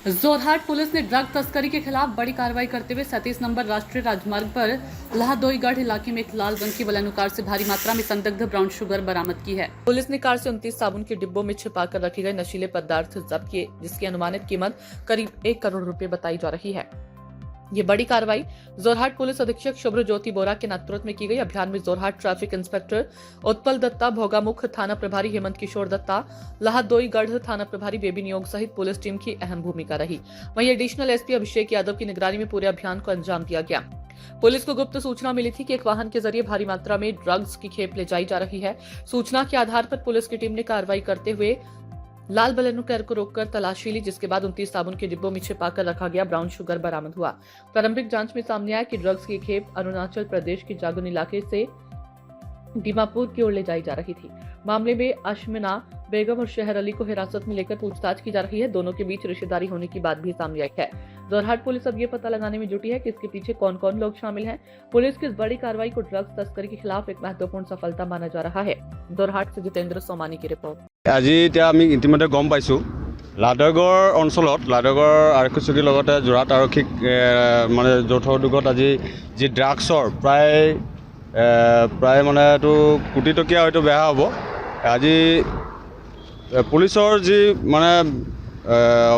Jorhat police ने drug तस्करी के खिलाफ बड़ी कार्रवाई करते हुए 37 नंबर राष्ट्रीय राजमार्ग पर लाहदोईगढ़ इलाके में एक लाल रंग की बलेनो कार से भारी मात्रा में संदिग्ध ब्राउन शुगर बरामद की है। पुलिस ने कार से 29 साबुन के डिब्बों में छिपाकर रखे गए नशीले पदार्थ जब्त किए, जिसकी अनुमानित कीमत करीब 1 करोड़ रुपए बताई जा रही है। ये बड़ी कार्रवाई जोरहाट पुलिस अधीक्षक शुभ्र ज्योति बोरा के नेतृत्व में की गई। अभियान में जोरहाट ट्रैफिक इंस्पेक्टर उत्पल दत्ता, भोगामुख थाना प्रभारी हेमंत किशोर दत्ता, लाहदोईगढ़ थाना प्रभारी बेबी नियोग सहित पुलिस टीम की अहम भूमिका रही। वहीं एडिशनल एसपी अभिषेक यादव की निगरानी में पूरे अभियान को अंजाम दिया गया। पुलिस को गुप्त सूचना मिली थी कि एक वाहन के जरिए भारी मात्रा में ड्रग्स की खेप ले जाई जा रही है। सूचना के आधार पर पुलिस की टीम ने कार्रवाई करते हुए लाल बलेनो कार को रोककर तलाशी ली, जिसके बाद 29 साबुन के डिब्बों में छिपाकर रखा गया ब्राउन शुगर बरामद हुआ। प्रारंभिक जांच में सामने आया कि ड्रग्स की खेप अरुणाचल प्रदेश के जागुन इलाके से दीमापुर की ओर ले जाई जा रही थी। मामले में अशमिना बेगम और शहर अली को हिरासत में लेकर पूछताछ की जा रही है। दोनों के बीच रिश्तेदारी होने की बात भी सामने आई है। जोरहाट पुलिस अब ये पता लगाने में जुटी है कि इसके पीछे कौन कौन लोग शामिल हैं। पुलिस की इस बड़ी कार्रवाई को ड्रग्स तस्करी के खिलाफ एक महत्वपूर्ण सफलता माना जा रहा है। जोरहाट से जितेंद्र सोमानी की रिपोर्ट। আজি এতিয়া আমি ইতিমধ্যে গম পাইছোঁ লাহদৈগড় অঞ্চলত লাহদৈগড় আৰক্ষী চকীৰ লগতে যোৰহাট আৰক্ষীক মানে যৌথ উদ্যোগত আজি যি ড্ৰাগছৰ প্ৰায় মানে এইটো কোটি টকীয়া হয়তো বেয়া হ'ব। আজি পুলিচৰ যি মানে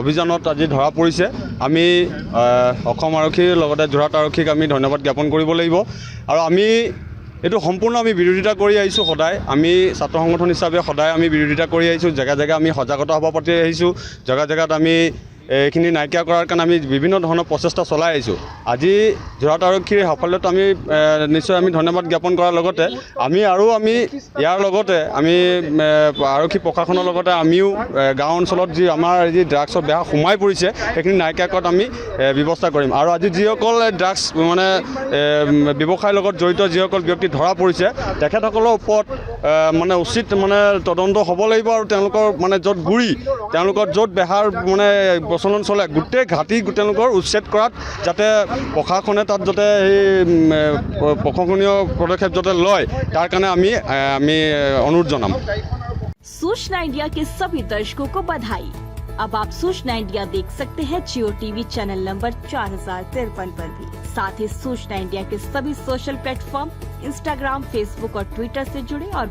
অভিযানত আজি ধৰা পৰিছে, আমি অসম আৰক্ষীৰ লগতে যোৰহাট আৰক্ষীক আমি ধন্যবাদ জ্ঞাপন কৰিব লাগিব। আৰু আমি এইটো সম্পূৰ্ণ আমি বিৰোধিতা কৰি আহিছোঁ। সদায় আমি ছাত্ৰ সংগঠন হিচাপে সদায় আমি বিৰোধিতা কৰি আহিছোঁ। জেগা জেগা আমি সজাগতা সভা পাতি আহিছোঁ। জেগা জেগাত আমি এইখিনি নাইকিয়া কৰাৰ কাৰণে আমি বিভিন্ন ধৰণৰ প্ৰচেষ্টা চলাই আহিছোঁ। আজি যোৰহাট আৰক্ষীৰ সাফল্যত আমি নিশ্চয় আমি ধন্যবাদ জ্ঞাপন কৰাৰ লগতে আমি ইয়াৰ লগতে আমি আৰক্ষী প্ৰশাসনৰ লগতে আমিও গাঁও অঞ্চলত যি আমাৰ যি ড্ৰাগছৰ বেয়া সোমাই পৰিছে সেইখিনি নাইকিয়া কৰাত আমি ব্যৱস্থা কৰিম। আৰু আজি যিসকল ড্ৰাগছ মানে ব্যৱসায়ৰ লগত জড়িত যিসকল ব্যক্তি ধৰা পৰিছে তেখেতসকলৰ ওপৰত মানে উচিত মানে তদন্ত হ'ব লাগিব। আৰু তেওঁলোকৰ মানে য'ত গুৰি তেওঁলোকৰ য'ত বেহাৰ মানে প্ৰচলন চলে গোটেই ঘাটি তেওঁলোকৰ উচ্ছেদ কৰাত যাতে প্ৰশাসনে তাত যাতে এই প্ৰশাসনীয় পদক্ষেপ যাতে লয় তাৰ কাৰণে আমি অনুৰোধ জনাম। सूचना इंडिया के सभी दर्शकों को बधाई। अब आप सूचना इंडिया देख सकते हैं जियो टीवी चैनल नंबर 4053 पर भी। साथ ही सूचना इंडिया के सभी सोशल प्लेटफॉर्म इंस्टाग्राम, फेसबुक और ट्विटर से जुड़े और